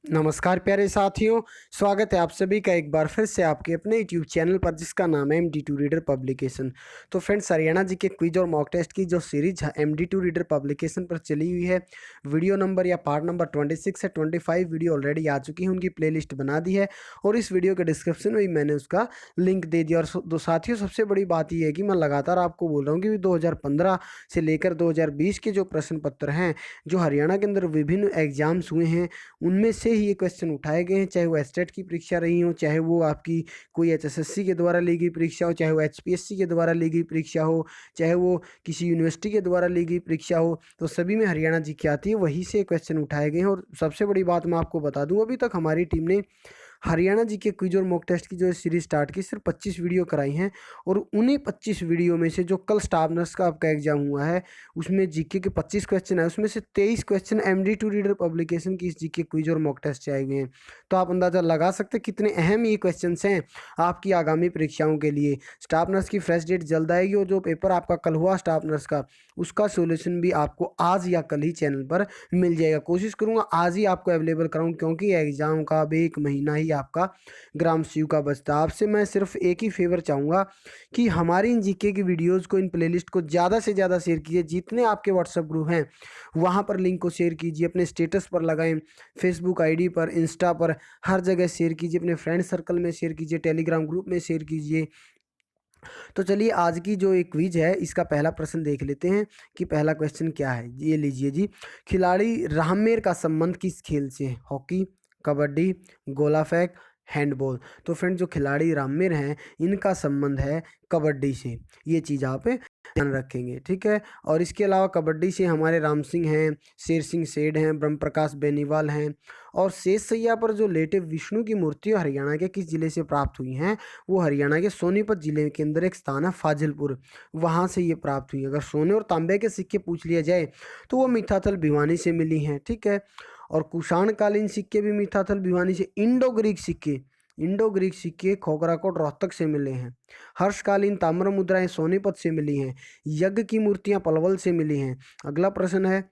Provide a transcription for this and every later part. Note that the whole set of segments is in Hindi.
नमस्कार प्यारे साथियों, स्वागत है आप सभी का एक बार फिर से आपके अपने यूट्यूब चैनल पर जिसका नाम है MD2 रीडर पब्लिकेशन। तो फ्रेंड्स, हरियाणा जी के क्विज और मॉक टेस्ट की जो सीरीज है MD2 रीडर पब्लिकेशन पर चली हुई है, वीडियो नंबर या पार्ट नंबर 26 से 25 वीडियो ऑलरेडी आ चुकी है, उनकी प्लेलिस्ट बना दी है और इस वीडियो के डिस्क्रिप्शन में भी मैंने उसका लिंक दे दिया। और दो साथियों, सबसे बड़ी बात यह है कि मैं लगातार आपको बोल रहा हूँ कि 2015 से लेकर 2020 के जो प्रश्न पत्र हैं, जो हरियाणा के अंदर विभिन्न एग्जाम्स हुए हैं, उनमें से ही ये क्वेश्चन उठाए गए हैं। चाहे वो एस्टेट की परीक्षा रही हो, चाहे वो आपकी कोई HSSC के द्वारा ली गई परीक्षा हो, चाहे वो HPSC के द्वारा ली गई परीक्षा हो, चाहे वो किसी यूनिवर्सिटी के द्वारा ली गई परीक्षा हो, तो सभी में हरियाणा जी की आती है, वहीं से क्वेश्चन उठाए गए हैं। और सबसे बड़ी बात मैं आपको बता दूं, अभी तक हमारी टीम ने हरियाणा जी के क्विज और मॉक टेस्ट की जो सीरीज स्टार्ट की, सिर्फ 25 वीडियो कराई हैं। और उन्हीं 25 वीडियो में से जो कल स्टाफ नर्स का आपका एग्जाम हुआ है, उसमें जीके के 25 क्वेश्चन है, उसमें से 23 क्वेश्चन MD2 रीडर पब्लिकेशन की इस जीके क्विज और मॉक टेस्ट से आए हुए हैं। तो आप अंदाज़ा लगा सकते हैं कितने अहम ये क्वेश्चन हैं आपकी आगामी परीक्षाओं के लिए। स्टाफ नर्स की फ्रेश डेट जल्द आएगी और जो पेपर आपका कल हुआ स्टाफ नर्स का, उसका सोल्यूशन भी आपको आज या कल ही चैनल पर मिल जाएगा। कोशिश करूँगा आज ही आपको अवेलेबल कराऊँ, क्योंकि एग्ज़ाम का अब 1 महीना ही आपका ग्राम सीयू का बचता। आपसे मैं सिर्फ एक ही फेवर चाहूँगा कि हमारी इन जीके की वीडियोज़ को, इन प्लेलिस्ट को ज़्यादा से ज़्यादा शेयर कीजिए। जितने आपके व्हाट्सएप ग्रुप हैं वहाँ पर लिंक को शेयर कीजिए, अपने स्टेटस पर लगाएं, फेसबुक आईडी पर, इंस्टा पर, हर जगह शेयर कीजिए, अपने फ्रेंड सर्कल में शेयर कीजिए, टेलीग्राम ग्रुप में शेयर कीजिए। तो चलिए, आज की जो एक क्विज है, इसका पहला प्रश्न देख लेते हैं कि पहला क्वेश्चन क्या है। ये लीजिए जी, खिलाड़ी राममेर का संबंध किस खेल से है? हॉकी, कबड्डी, गोला फेंक, हैंडबॉल। तो फ्रेंड, जो खिलाड़ी राममेर हैं, इनका संबंध है कबड्डी से। ये चीज़ आप ध्यान रखेंगे, ठीक है। और इसके अलावा कबड्डी से हमारे राम सिंह हैं, शेर सिंह सेठ हैं, ब्रह्म प्रकाश बेनीवाल हैं। और शेष सैया पर जो लेटे विष्णु की मूर्ति हरियाणा के किस जिले से प्राप्त हुई हैं? वो हरियाणा के सोनीपत जिले के अंदर एक स्थान है फाजिलपुर, वहाँ से ये प्राप्त हुई। अगर सोने और तांबे के सिक्के पूछ लिया जाए तो वो मिठाथल भिवानी से मिली हैं, ठीक है। और कुषाणकालीन सिक्के भी मिठाथल भिवानी से। इंडो ग्रीक सिक्के खोखराकोट रोहतक से मिले हैं। हर्षकालीन ताम्र मुद्राएं सोनीपत से मिली हैं। यज्ञ की मूर्तियां पलवल से मिली हैं। अगला प्रश्न है,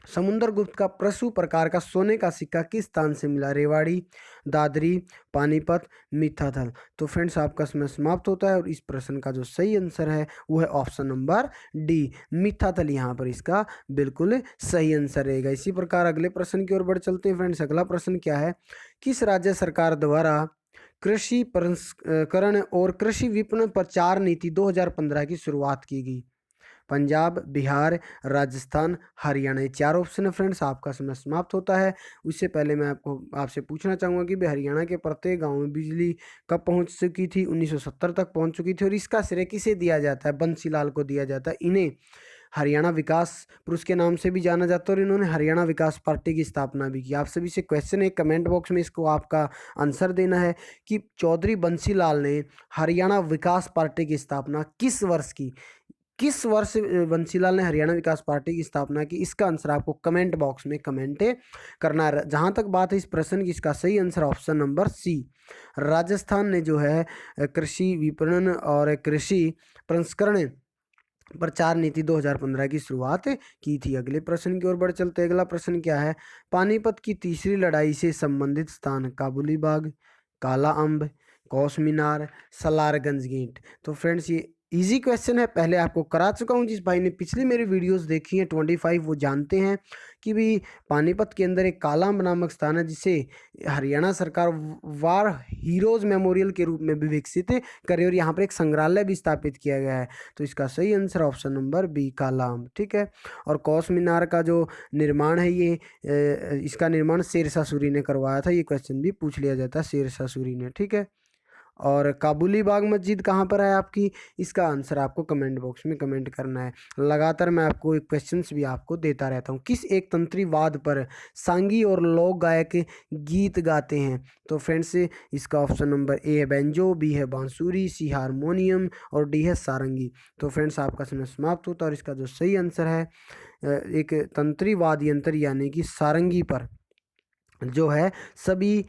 समुद्रगुप्त का प्रसु प्रकार का सोने का सिक्का किस स्थान से मिला? रेवाड़ी, दादरी, पानीपत, मिठाथल। तो फ्रेंड्स, आपका समय समाप्त होता है और इस प्रश्न का जो सही आंसर है वो है ऑप्शन नंबर डी, मिठाथल। यहाँ पर इसका बिल्कुल सही आंसर रहेगा। इसी प्रकार अगले प्रश्न की ओर बढ़ चलते हैं फ्रेंड्स। अगला प्रश्न क्या है, किस राज्य सरकार द्वारा कृषि प्रसंस्करण और कृषि विपणन प्रचार नीति 2015 की शुरुआत की गई? पंजाब, बिहार, राजस्थान, हरियाणा। ये 4 ऑप्शन है फ्रेंड्स। आपका समय समाप्त होता है। उससे पहले मैं आपसे पूछना चाहूँगा कि भाई, हरियाणा के प्रत्येक गांव में बिजली कब पहुंच चुकी थी? 1970 तक पहुंच चुकी थी। और इसका श्रेय किसे दिया जाता है? बंसीलाल को दिया जाता है। इन्हें हरियाणा विकास पुरुष के नाम से भी जाना जाता है और इन्होंने हरियाणा विकास पार्टी की स्थापना भी की। आप सभी से क्वेश्चन है, कमेंट बॉक्स में इसको आपका आंसर देना है कि चौधरी बंसीलाल ने हरियाणा विकास पार्टी की स्थापना किस वर्ष की? किस वर्ष बंसीलाल ने हरियाणा विकास पार्टी की स्थापना की? इसका आंसर आपको कमेंट बॉक्स में कमेंट करना है। जहां तक बात है इस प्रश्न की, इसका सही answer option number C, Rajasthan ने जो है कृषि विपणन और कृषि प्रसंस्करण प्रचार नीति 2015 की शुरुआत की थी। अगले प्रश्न की ओर बढ़ चलते हैं। अगला प्रश्न क्या है, पानीपत की तीसरी लड़ाई से संबंधित स्थान? काबुली बाग, काला अम्ब, कौस मीनार, सलारगंज गेट। तो फ्रेंड्स, ये इजी क्वेश्चन है, पहले आपको करा चुका हूँ। जिस भाई ने पिछली मेरी वीडियोस देखी हैं 25, वो जानते हैं कि भी पानीपत के अंदर एक काला अम्ब नामक स्थान है, जिसे हरियाणा सरकार वार हीरोज मेमोरियल के रूप में भी विकसित करे और यहाँ पर एक संग्रहालय भी स्थापित किया गया है। तो इसका सही आंसर ऑप्शन नंबर बी, काला अम्ब, ठीक है। और कौस मीनार का जो निर्माण है, ये इसका निर्माण शेरशाह सूरी ने करवाया था। ये क्वेश्चन भी पूछ लिया जाता है, शेरशाह सूरी ने, ठीक है। और काबुली बाग मस्जिद कहाँ पर है आपकी? इसका आंसर आपको कमेंट बॉक्स में कमेंट करना है। लगातार मैं आपको एक क्वेश्चंस भी आपको देता रहता हूँ। किस एक तंत्री वाद पर सांगी और लोक गायक गीत गाते हैं? तो फ्रेंड्स, इसका ऑप्शन नंबर ए है बेंजो, बी है बांसुरी, सी हारमोनियम और डी है सारंगी। तो फ्रेंड्स, आपका समय समाप्त होता है और इसका जो सही आंसर है एक तंत्री वाद्य यंत्र यानी कि सारंगी पर जो है सभी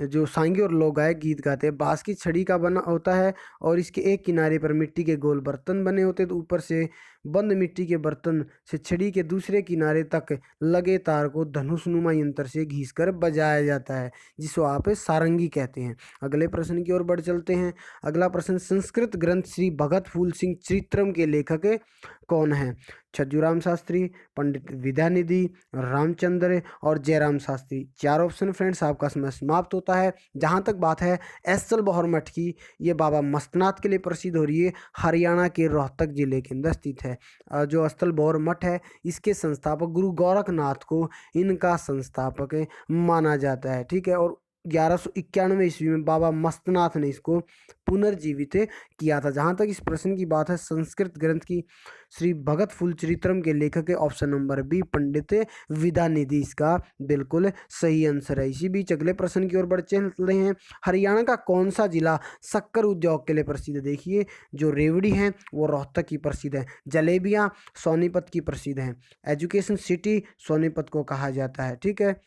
जो सांगी और लोग गायक गीत गाते हैं। बाँस की छड़ी का बना होता है और इसके एक किनारे पर मिट्टी के गोल बर्तन बने होते हैं, तो ऊपर से बंद मिट्टी के बर्तन से छड़ी के दूसरे किनारे तक लगे तार को धनुषनुमा यंत्र से घिसकर बजाया जाता है, जिसको आप सारंगी कहते हैं। अगले प्रश्न की ओर बढ़ चलते हैं। अगला प्रश्न, संस्कृत ग्रंथ श्री भगत फूल सिंह चित्रम के लेखक कौन है? छज्जूराम शास्त्री, पंडित विद्यानिधि, रामचंद्र और जयराम शास्त्री। 4 ऑप्शन फ्रेंड्स, आपका समय समाप्त होता है। जहाँ तक बात है एसल बहर मठ की, ये बाबा मस्तनाथ के लिए प्रसिद्ध हो रही है, हरियाणा के रोहतक जिले के अंदर स्थित है। जो स्थल बहर मठ है, इसके संस्थापक गुरु गोरखनाथ को इनका संस्थापक माना जाता है। ठीक है, और 1191 ईस्वी में बाबा मस्तनाथ ने इसको पुनर्जीवित किया था। जहाँ तक इस प्रश्न की बात है, संस्कृत ग्रंथ की श्री भगत फूल चरित्रम के लेखक है ऑप्शन नंबर बी, पंडित विद्यानिधि इसका बिल्कुल सही आंसर है। इसी बीच अगले प्रश्न की ओर बढ़ चलते हैं। हरियाणा का कौन सा जिला शक्कर उद्योग के लिए प्रसिद्ध है? देखिए, जो रेवड़ी है वो रोहतक की प्रसिद्ध है, जलेबियाँ सोनीपत की प्रसिद्ध हैं, एजुकेशन सिटी सोनीपत को कहा जाता है। ठीक है,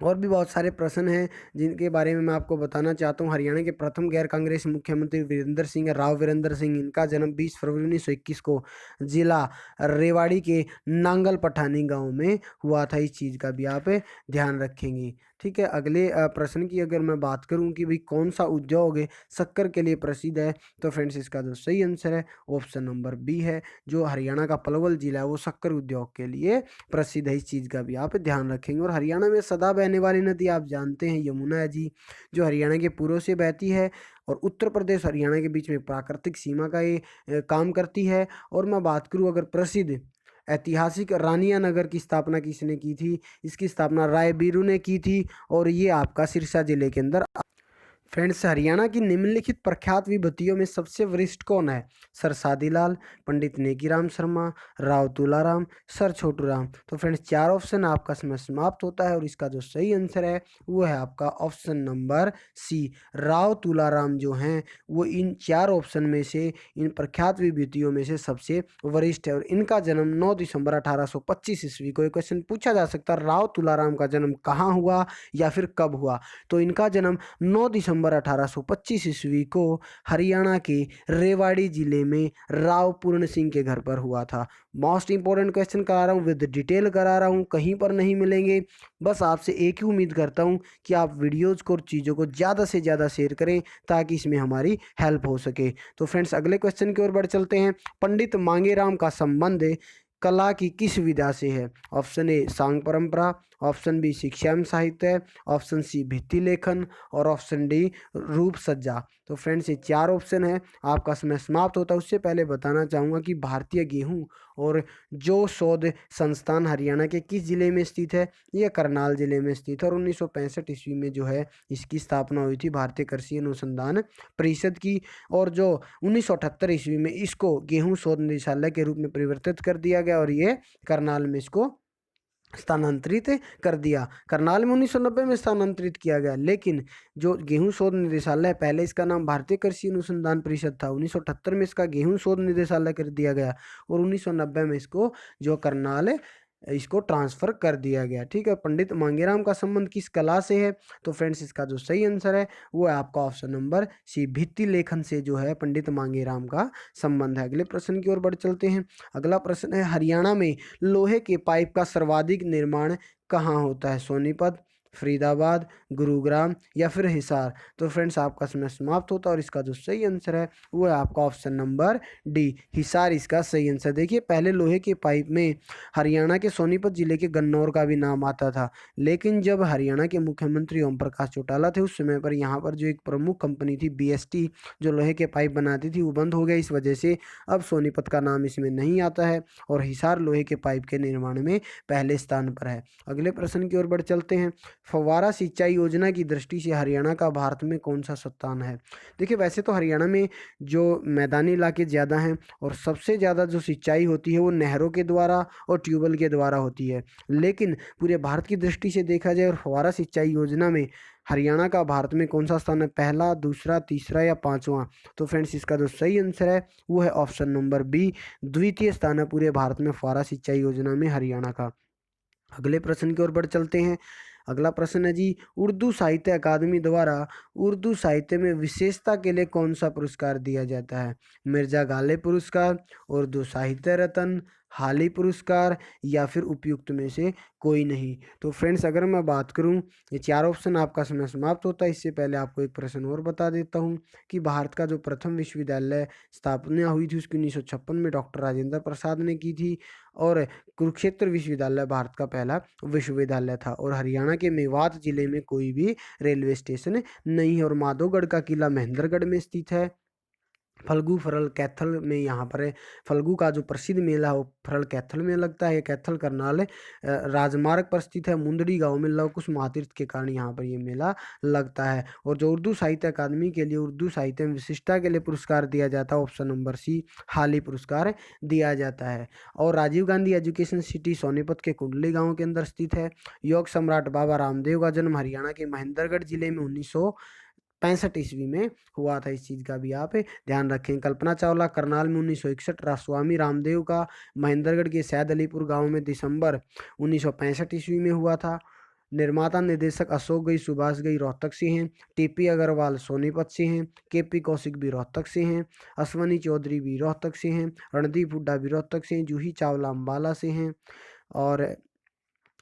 और भी बहुत सारे प्रश्न हैं जिनके बारे में मैं आपको बताना चाहता हूँ। हरियाणा के प्रथम गैर कांग्रेस मुख्यमंत्री वीरेंद्र सिंह, राव वीरेंद्र सिंह, इनका जन्म 20 फरवरी 1921 को जिला रेवाड़ी के नांगल पठानी गांव में हुआ था। इस चीज़ का भी आप ध्यान रखेंगे। ठीक है, अगले प्रश्न की अगर मैं बात करूं कि भाई कौन सा उद्योग शक्कर के लिए प्रसिद्ध है, तो फ्रेंड्स इसका जो सही आंसर है ऑप्शन नंबर बी है। जो हरियाणा का पलवल जिला है वो शक्कर उद्योग के लिए प्रसिद्ध है। इस चीज़ का भी आप ध्यान रखेंगे। और हरियाणा में सदा बहने वाली नदी आप जानते हैं यमुना है जी, जो हरियाणा के पूर्व से बहती है और उत्तर प्रदेश हरियाणा के बीच में प्राकृतिक सीमा का ये काम करती है। और मैं बात करूँ अगर प्रसिद्ध ऐतिहासिक रानिया नगर की स्थापना किसने की थी? इसकी स्थापना राय बीरू ने की थी और ये आपका सिरसा जिले के अंदर। फ्रेंड्स, हरियाणा की निम्नलिखित प्रख्यात विभूतियों में सबसे वरिष्ठ कौन है? सर सादीलाल, पंडित नेकीराम शर्मा, राव तुलाराम, सर छोटूराम। तो फ्रेंड्स 4 ऑप्शन आपका समय समाप्त होता है और इसका जो सही आंसर है वो है आपका option number C, Rao Tularam जो हैं वो इन 4 ऑप्शन में से, इन प्रख्यात विभूतियों में से सबसे वरिष्ठ है। और इनका जन्म 9 दिसंबर 1825 ईस्वी को। एक क्वेश्चन पूछा जा सकता है राव तुलाराम का जन्म कहाँ हुआ या फिर कब हुआ? तो इनका जन्म 9 दिसंबर 1825 ईस्वी को हरियाणा के रेवाड़ी जिले में राव पूर्ण सिंह के घर पर हुआ था। मोस्ट इंपॉर्टेंट क्वेश्चन करा रहा हूँ, विद डिटेल करा रहा हूँ, कहीं पर नहीं मिलेंगे। बस आपसे एक ही उम्मीद करता हूँ कि आप वीडियोज़ को और चीज़ों को ज़्यादा से ज़्यादा शेयर करें ताकि इसमें हमारी हेल्प हो सके। तो फ्रेंड्स अगले क्वेश्चन की ओर बढ़ चलते हैं। पंडित मांगेराम का संबंध कला की किस विधा से है? ऑप्शन ए सांग परंपरा, ऑप्शन बी शिक्षा एवं साहित्य, ऑप्शन सी भित्ति लेखन और ऑप्शन डी रूप सज्जा। तो फ्रेंड्स ये 4 ऑप्शन है। आपका समय समाप्त होता है उससे पहले बताना चाहूँगा कि भारतीय गेहूं और जो शोध संस्थान हरियाणा के किस जिले में स्थित है? ये करनाल जिले में स्थित है और 1965 ईस्वी में जो है इसकी स्थापना हुई थी भारतीय कृषि अनुसंधान परिषद की। और जो 1978 ईस्वी में इसको गेहूं शोध निदेशालय के रूप में परिवर्तित कर दिया गया और ये करनाल में इसको स्थानांतरित कर दिया। करनाल में 1990 में स्थानांतरित किया गया, लेकिन जो गेहूं शोध निदेशालय, पहले इसका नाम भारतीय कृषि अनुसंधान परिषद था, 1978 में इसका गेहूं शोध निदेशालय कर दिया गया और 1990 में इसको जो करनाल इसको ट्रांसफर कर दिया गया। ठीक है, पंडित मांगेराम का संबंध किस कला से है? तो फ्रेंड्स इसका जो सही आंसर है वो है आपका ऑप्शन नंबर सी, भित्ति लेखन से जो है पंडित मांगेराम का संबंध है। अगले प्रश्न की ओर बढ़ चलते हैं। अगला प्रश्न है, हरियाणा में लोहे के पाइप का सर्वाधिक निर्माण कहाँ होता है? सोनीपत, फरीदाबाद, गुरुग्राम या फिर हिसार। तो फ्रेंड्स आपका समय समाप्त होता है और इसका जो सही आंसर है वो है आपका ऑप्शन नंबर डी, हिसार इसका सही आंसर। देखिए, पहले लोहे के पाइप में हरियाणा के सोनीपत जिले के गन्नौर का भी नाम आता था, लेकिन जब हरियाणा के मुख्यमंत्री ओम प्रकाश चौटाला थे उस समय पर यहाँ पर जो एक प्रमुख कंपनी थी BST जो लोहे के पाइप बनाती थी वो बंद हो गया। इस वजह से अब सोनीपत का नाम इसमें नहीं आता है और हिसार लोहे के पाइप के निर्माण में पहले स्थान पर है। अगले प्रश्न की ओर बढ़ चलते हैं। फव्वारा सिंचाई योजना की दृष्टि से हरियाणा का भारत में कौन सा स्थान है? देखिए, वैसे तो हरियाणा में जो मैदानी इलाके ज़्यादा हैं और सबसे ज़्यादा जो सिंचाई होती है वो नहरों के द्वारा और ट्यूबवेल के द्वारा होती है, लेकिन पूरे भारत की दृष्टि से देखा जाए और फव्वारा सिंचाई योजना में हरियाणा का भारत में कौन सा स्थान है? पहला, दूसरा, तीसरा या पाँचवा? तो फ्रेंड्स इसका जो सही आंसर है वो है ऑप्शन नंबर बी, द्वितीय स्थान है पूरे भारत में फव्वारा सिंचाई योजना में हरियाणा का। अगले प्रश्न की ओर बढ़ चलते हैं। अगला प्रश्न है जी, उर्दू साहित्य अकादमी द्वारा उर्दू साहित्य में विशेषता के लिए कौन सा पुरस्कार दिया जाता है? मिर्जा गालिब पुरस्कार, उर्दू साहित्य रत्न, हाली पुरस्कार या फिर उपयुक्त में से कोई नहीं। तो फ्रेंड्स अगर मैं बात करूं, ये चार ऑप्शन आपका समय समाप्त होता है। इससे पहले आपको एक प्रश्न और बता देता हूं कि भारत का जो प्रथम विश्वविद्यालय स्थापना हुई थी उसकी 1956 में डॉक्टर राजेंद्र प्रसाद ने की थी, और कुरुक्षेत्र विश्वविद्यालय भारत का पहला विश्वविद्यालय था। और हरियाणा के मेवात जिले में कोई भी रेलवे स्टेशन नहीं है। और माधोगढ़ का किला महेंद्रगढ़ में स्थित है। फल्गु फरल कैथल में यहाँ पर है। फल्गु का जो प्रसिद्ध मेला है वो फरल कैथल में लगता है। कैथल करनाल राजमार्ग पर स्थित है। मुंदड़ी गांव में लव कुश महातीर्थ के कारण यहाँ पर ये मेला लगता है। और जो उर्दू साहित्य अकादमी के लिए उर्दू साहित्य में विशिष्टता के लिए पुरस्कार दिया जाता है, ऑप्शन नंबर सी, हाली पुरस्कार दिया जाता है। और राजीव गांधी एजुकेशन सिटी सोनीपत के कुंडली गाँव के अंदर स्थित है। योग सम्राट बाबा रामदेव का जन्म हरियाणा के महेंद्रगढ़ जिले में 1965 ईस्वी में हुआ था। इस चीज़ का भी आप ध्यान रखें। कल्पना चावला करनाल में 1961, स्वामी रामदेव का महेंद्रगढ़ के सैद अलीपुर गांव में दिसंबर 1965 ईस्वी में हुआ था। निर्माता निर्देशक अशोक गई सुभाष गई रोहतक से हैं। टीपी अग्रवाल सोनीपत से हैं। केपी कौशिक भी रोहतक से हैं। अश्वनी चौधरी भी रोहतक से हैं। रणदीप हुड्डा भी रोहतक से हैं। जूही चावला अम्बाला से हैं। और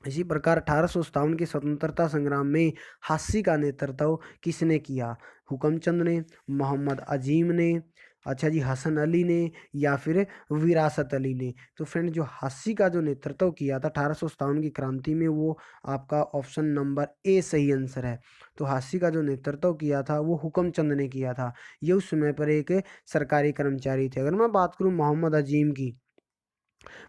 इसी प्रकार 1857 के स्वतंत्रता संग्राम में हास्य का नेतृत्व किसने किया? हुकमचंद ने, मोहम्मद अजीम ने, अच्छा जी हसन अली ने या फिर विरासत अली ने? तो फ्रेंड जो हास्य का जो नेतृत्व किया था 1857 की क्रांति में, वो आपका ऑप्शन नंबर ए सही आंसर है। तो हास्य का जो नेतृत्व किया था वो हुकमचंद ने किया था। ये उस समय पर एक सरकारी कर्मचारी थे। अगर मैं बात करूँ मोहम्मद अजीम की,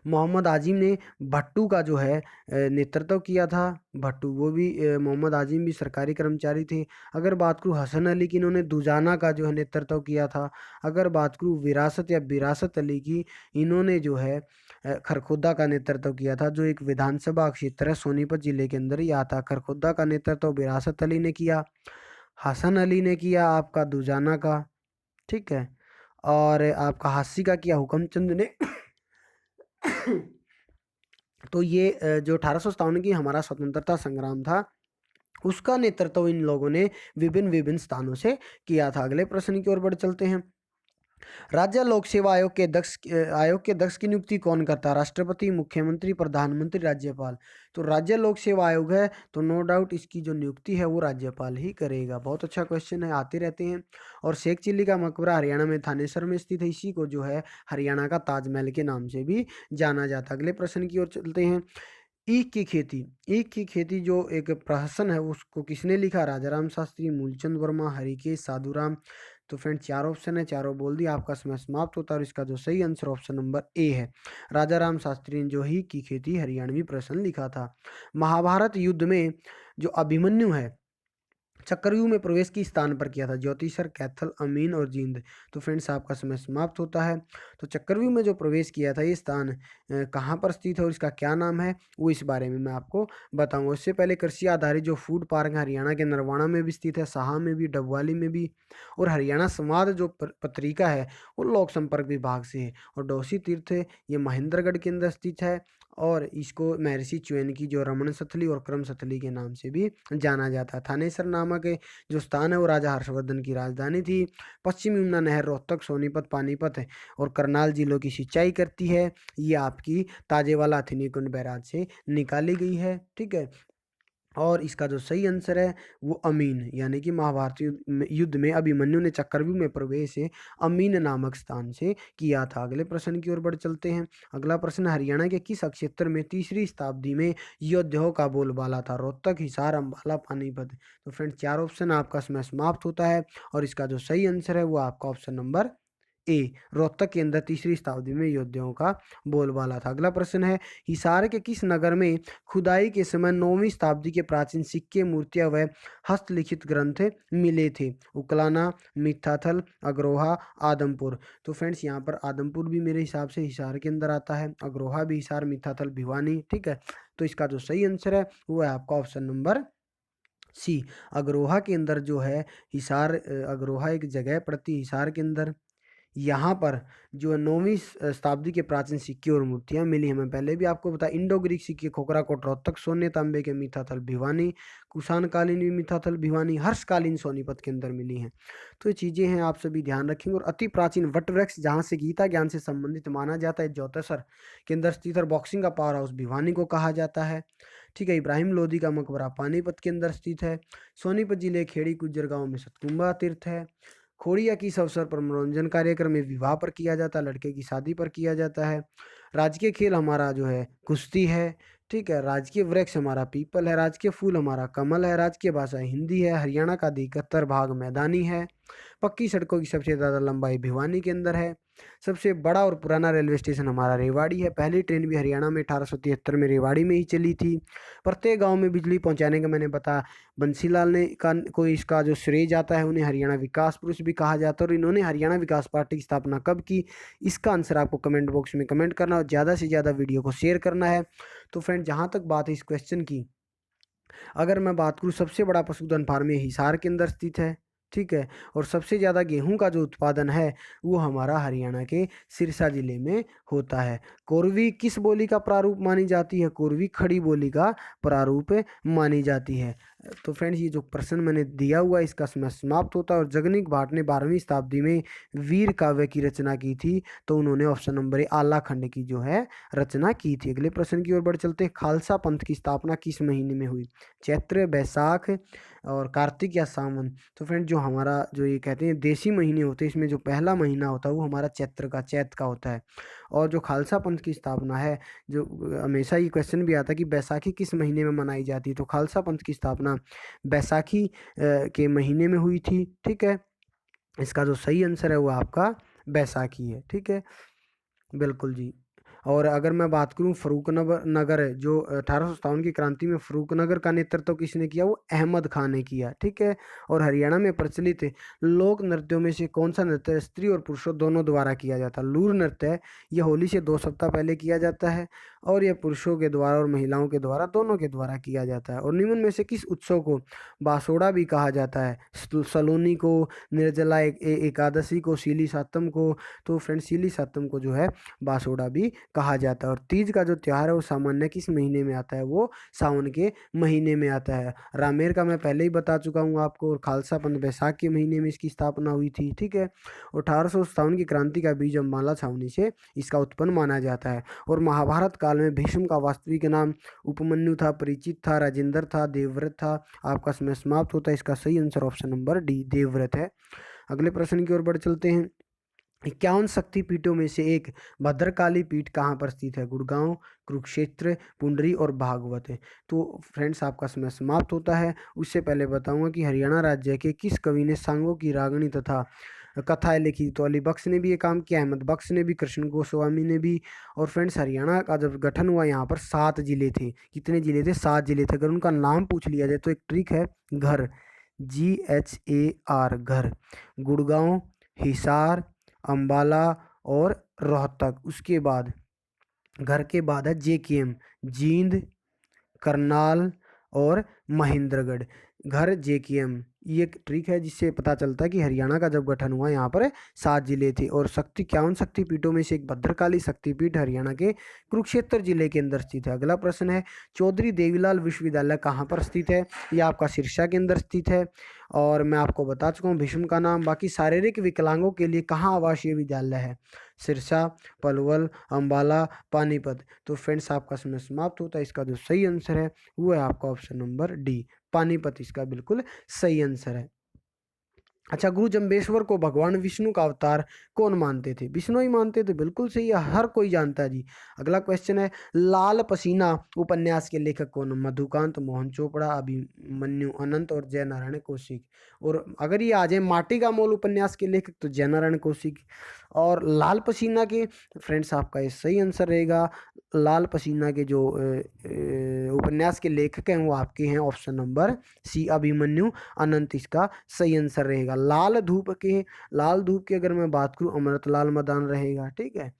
मोहम्मद आजिम ने भट्टू का जो है नेतृत्व किया था। भट्टू वो भी मोहम्मद आजिम भी सरकारी कर्मचारी थे। अगर बात करूँ हसन अली की, इन्होंने दुजाना का जो है नेतृत्व किया था। अगर बात करूँ विरासत या विरासत अली की, इन्होंने जो है खरखोदा का नेतृत्व किया था, जो एक विधानसभा क्षेत्र है सोनीपत जिले के अंदर ही आता। खरखोदा का नेतृत्व विरासत अली ने किया। हसन अली ने किया आपका दुजाना का, ठीक है। और आपका हास्य का किया हुकमचंद ने। तो ये जो 1857 की हमारा स्वतंत्रता संग्राम था उसका नेतृत्व इन लोगों ने विभिन्न विभिन्न स्थानों से किया था। अगले प्रश्न की ओर बढ़ चलते हैं। राज्य लोक सेवा आयोग के अध्यक्ष की नियुक्ति कौन करता है? राष्ट्रपति, मुख्यमंत्री, प्रधानमंत्री, राज्यपाल? तो राज्य लोक सेवा आयोग है तो नो डाउट इसकी जो नियुक्ति है वो राज्यपाल ही करेगा। बहुत अच्छा क्वेश्चन है, आते रहते हैं। और शेख चिल्ली का मकबरा हरियाणा में थानेसर में स्थित है। इसी को जो है हरियाणा का ताजमहल के नाम से भी जाना जाता है। अगले प्रश्न की ओर चलते हैं। ईख की खेती जो एक प्रहसन है उसको किसने लिखा? राजाराम शास्त्री, मूलचंद वर्मा, हरिकेश, साधुराम? तो फ्रेंड चार ऑप्शन है, चारों बोल दिया, आपका समय समाप्त होता है। और इसका जो सही आंसर ऑप्शन नंबर ए है। राजाराम शास्त्री ने जो ही की खेती हरियाणवी प्रहसन लिखा था। महाभारत युद्ध में जो अभिमन्यु है चक्रव्यूह में प्रवेश किस स्थान पर किया था? ज्योतिषर, कैथल, अमीन और जींद? तो फ्रेंड्स आपका समय समाप्त होता है। तो चक्रव्यूह में जो प्रवेश किया था ये स्थान कहाँ पर स्थित है और इसका क्या नाम है वो इस बारे में मैं आपको बताऊंगा। उससे पहले कृषि आधारित जो फूड पार्क है हरियाणा के नरवाणा में भी स्थित है, साहा में भी, डबवाली में भी। और हरियाणा संवाद जो पत्रिका है वो लोक संपर्क विभाग से है। और डोसी तीर्थ है ये महेंद्रगढ़ के अंदर स्थित है। और इसको महर्षि च्वेन की जो रमण स्थली और क्रम स्थली के नाम से भी जाना जाता है। थानेसर नामक जो स्थान है वो राजा हर्षवर्धन की राजधानी थी। पश्चिम यमुना नहर रोहतक, सोनीपत, पानीपत और करनाल जिलों की सिंचाई करती है। ये आपकी ताजेवाला हथिनीकुंड बैराज से निकाली गई है, ठीक है। और इसका जो सही आंसर है वो अमीन, यानी कि महाभारत युद्ध में अभिमन्यु ने चक्रव्यूह में प्रवेश अमीन नामक स्थान से किया था। अगले प्रश्न की ओर बढ़ चलते हैं। अगला प्रश्न, हरियाणा के किस क्षेत्र में 3री शताब्दी में योद्धाओं का बोलबाला था? रोहतक, हिसार, अम्बाला, पानीपत? तो फ्रेंड चार ऑप्शन आपका समय समाप्त होता है। और इसका जो सही आंसर है वो आपका ऑप्शन नंबर ए, रोहतक के अंदर 3री शताब्दी में योद्धाओं का बोलबाला था। अगला प्रश्न है, हिसार के किस नगर में खुदाई के समय 9वीं शताब्दी के प्राचीन सिक्के, मूर्तियां व हस्तलिखित ग्रंथ मिले थे? उकलाना, मिथाथल, अग्रोहा, आदमपुर? तो फ्रेंड्स यहाँ पर आदमपुर भी मेरे हिसाब से हिसार के अंदर आता है, अग्रोहा भी हिसार, मिथाथल भिवानी, ठीक है। तो इसका जो सही आंसर है वो है आपका ऑप्शन नंबर सी, अग्रोहा के अंदर जो है हिसार, अग्रोहा एक जगह पड़ती है हिसार के अंदर। यहाँ पर जो 9वीं शताब्दी के प्राचीन सिक्के और मूर्तियाँ मिली। हमें पहले भी आपको बताया, इंडो ग्रीक सिक्के खोखरा कोट रोहतक, सोने तांबे के मिथाथल भिवानी, कुषाण कालीन भी मिथाथल भिवानी, हर्षकालीन सोनीपत के अंदर मिली हैं। तो ये चीज़ें हैं, आप सभी ध्यान रखेंगे। और अति प्राचीन वट वृक्ष जहाँ से गीता ज्ञान से संबंधित माना जाता है, ज्योतिषर के अंदर स्थित और बॉक्सिंग का पावर हाउस भिवानी को कहा जाता है। ठीक है, इब्राहिम लोदी का मकबरा पानीपत के अंदर स्थित है। सोनीपत जिले खेड़ी कुज्जर गांव में सतकुंबा तीर्थ है। खोड़िया की इस अवसर पर मनोरंजन कार्यक्रम में विवाह पर किया जाता है, लड़के की शादी पर किया जाता है। राजकीय खेल हमारा जो है कुश्ती है। ठीक है, राजकीय वृक्ष हमारा पीपल है, राजकीय फूल हमारा कमल है, राजकीय भाषा हिंदी है, हरियाणा का अधिकतर भाग मैदानी है। पक्की सड़कों की सबसे ज़्यादा लंबाई भिवानी के अंदर है। सबसे बड़ा और पुराना रेलवे स्टेशन हमारा रेवाड़ी है। पहली ट्रेन भी हरियाणा में 1873 में रेवाड़ी में ही चली थी। प्रत्येक गांव में बिजली पहुंचाने का मैंने बताया, बंसीलाल ने को इसका जो श्रेय जाता है, उन्हें हरियाणा विकास पुरुष भी कहा जाता है। और इन्होंने हरियाणा विकास पार्टी की स्थापना कब की, इसका आंसर आपको कमेंट बॉक्स में कमेंट करना और ज़्यादा से ज़्यादा वीडियो को शेयर करना है। तो फ्रेंड, जहाँ तक बात है इस क्वेश्चन की, अगर मैं बात करूँ, सबसे बड़ा पशुधन फार्म ये हिसार के अंदर स्थित है। ठीक है, और सबसे ज़्यादा गेहूं का जो उत्पादन है वो हमारा हरियाणा के सिरसा जिले में होता है। कोरवी किस बोली का प्रारूप मानी जाती है? कोरवी खड़ी बोली का प्रारूप मानी जाती है। तो फ्रेंड्स, ये जो प्रश्न मैंने दिया हुआ है इसका समय समाप्त होता है। और जगनीक भाट ने 12वीं शताब्दी में वीर काव्य की रचना की थी, तो उन्होंने ऑप्शन नंबर ए आला खंड की जो है रचना की थी। अगले प्रश्न की ओर बढ़ चलते हैं। खालसा पंथ की स्थापना किस महीने में हुई? चैत्र, बैसाख और कार्तिक या सावन? तो फ्रेंड, जो हमारा जो ये कहते हैं देसी महीने होते हैं, इसमें जो पहला महीना होता है वो हमारा चैत का होता है। और जो खालसा पंथ की स्थापना है, जो हमेशा ये क्वेश्चन भी आता है कि बैसाखी किस महीने में मनाई जाती है, तो खालसा पंथ की स्थापना बैसाखी के महीने में हुई थी। ठीक है, इसका जो सही आंसर है वो आपका बैसाखी है। ठीक है, बिल्कुल जी। और अगर मैं बात करूं फरूखनगर नगर है, जो 1857 की क्रांति में फरूखनगर का नेतृत्व किसने किया? वो अहमद खान ने किया। ठीक है, और हरियाणा में प्रचलित लोक नृत्यों में से कौन सा नृत्य स्त्री और पुरुषों दोनों द्वारा किया जाता है? लूर नृत्य है। यह होली से 2 सप्ताह पहले किया जाता है और यह पुरुषों के द्वारा और महिलाओं के द्वारा, दोनों के द्वारा किया जाता है। और निम्न में से किस उत्सव को बासोड़ा भी कहा जाता है? सलोनी को, निर्जला एकादशी को, सीली सातम को? तो फ्रेंड, सीली सातम को जो है बासोड़ा भी कहा जाता है। और तीज का जो त्यौहार है वो सामान्य किस महीने में आता है? वो सावन के महीने में आता है। रामेर का मैं पहले ही बता चुका हूँ आपको। और खालसा पंथ बैसाख के महीने में इसकी स्थापना हुई थी। ठीक है, 1857 की क्रांति का बीज अम्बाला छावनी से इसका उत्पन्न माना जाता है। और महाभारत काल में भीष्म का वास्तविक नाम उपमन्यु था, परिचित था, राजेंद्र था, देवव्रत था? आपका समय समाप्त होता है। इसका सही answer option number D, Devvrat है। अगले प्रश्न की ओर बढ़ चलते हैं। 51 शक्तिपीठों में से एक भद्रकाली पीठ कहाँ पर स्थित है? गुड़गांव, कुरुक्षेत्र, पुंडरी और भागवत है। तो फ्रेंड्स, आपका समय समाप्त होता है। उससे पहले बताऊंगा कि हरियाणा राज्य के किस कवि ने सांगों की रागनी तथा कथाएं लिखी? तो अली बख्श ने भी ये काम किया, अहमद बख्श ने भी, कृष्ण गोस्वामी ने भी। और फ्रेंड्स, हरियाणा का जब गठन हुआ यहाँ पर 7 जिले थे। कितने जिले थे? 7 जिले थे। अगर उनका नाम पूछ लिया जाए तो एक ट्रिक है, घर, GHAR, घर। गुड़गांव, हिसार, अंबाला और रोहतक। उसके बाद घर के बाद है JKM, जींद, करनाल और महेंद्रगढ़। घर, JKM। ये एक ट्रिक है जिससे पता चलता है कि हरियाणा का जब गठन हुआ यहाँ पर 7 जिले थे। और 51 शक्तिपीठों में से एक भद्रकाली शक्तिपीठ हरियाणा के कुरुक्षेत्र जिले के अंदर स्थित है। अगला प्रश्न है, चौधरी देवीलाल विश्वविद्यालय कहाँ पर स्थित है? यह आपका सिरसा के अंदर स्थित है। और मैं आपको बता चुका हूँ भीष्म का नाम। बाकी शारीरिक विकलांगों के लिए कहाँ आवासीय विद्यालय है? सिरसा, पलवल, अंबाला, पानीपत। तो फ्रेंड्स, आपका समय समाप्त होता है। इसका जो सही आंसर है वो है आपका ऑप्शन नंबर डी, पानीपत इसका बिल्कुल सही आंसर है। अच्छा, गुरु जम्बेश्वर को भगवान विष्णु का अवतार कौन मानते थे? विष्णु ही मानते थे, बिल्कुल सही है, हर कोई जानता है जी। अगला क्वेश्चन है, लाल पसीना उपन्यास के लेखक कौन? मधुकांत, मोहन चोपड़ा, अभिमन्यु अनंत और जय नारायण कौशिक। और अगर ये आ जाए माटी का मोल उपन्यास के लेखक, तो जय नारायण कौशिक। और लाल पसीना के फ्रेंड्स, आपका ये सही आंसर रहेगा। लाल पसीना के जो उपन्यास के लेखक हैं वो आपके हैं ऑप्शन नंबर सी, अभिमन्यु अनंत इसका सही आंसर रहेगा। लाल धूप की अगर मैं बात करूं, अमृतलाल मदान रहेगा। ठीक है,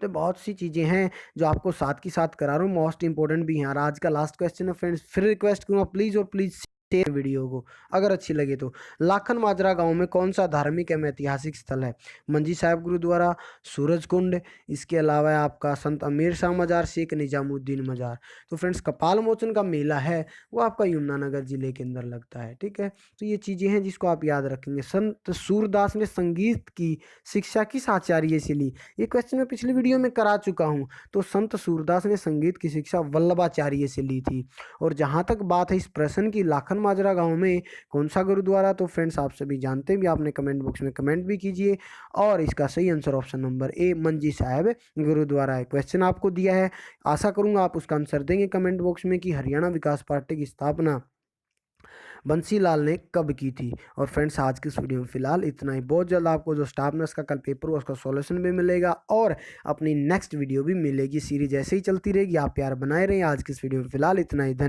तो बहुत सी चीज़ें हैं जो आपको साथ की साथ करा रहा हूँ, मोस्ट इंपॉर्टेंट भी हैं। और आज का लास्ट क्वेश्चन है फ्रेंड्स, फिर रिक्वेस्ट करूँगा प्लीज़ और प्लीज़ शेयर वीडियो को अगर अच्छी लगे तो। लाखन माजरा गांव में कौन सा धार्मिक एवं ऐतिहासिक स्थल है? मंजी साहिब गुरुद्वारा, सूरज कुंड, इसके अलावा है आपका संत अमीर शाह मजार, शेख निजामुद्दीन मजार। तो फ्रेंड्स कपाल मोचन का मेला है वो आपका यमुनानगर जिले के अंदर लगता है। ठीक है, तो ये चीज़ें हैं जिसको आप याद रखेंगे। संत सूरदास ने संगीत की शिक्षा किस आचार्य से ली? ये क्वेश्चन मैं पिछली वीडियो में करा चुका हूँ। तो संत सूरदास ने संगीत की शिक्षा वल्लभाचार्य से ली थी। और जहाँ तक बात है इस प्रश्न की, लाखन माजरा गांव में कौन सा गुरुद्वारा, तो फ्रेंड्स आप सभी जानते भी, आपने कमेंट बॉक्स में कमेंट भी कीजिए। और इसका सही answer option number A Manji Sahib gurdwara है। क्वेश्चन आपको दिया है, आशा करूंगा आप उसका आंसर देंगे कमेंट बॉक्स में कि हरियाणा विकास पार्टी की स्थापना बंसीलाल ने कब की थी। और फ्रेंड्स आज की इस वीडियो में फिलहाल इतना ही। बहुत जल्द आपको जो स्टाफ नर्स का कल पेपर हुआ उसका सॉल्यूशन भी मिलेगा और अपनी नेक्स्ट वीडियो भी मिलेगी। सीरीज ऐसे ही चलती रहेगी, आप प्यार बनाए रहें। आज की इस वीडियो में फिलहाल इतना ही। धन्यवाद।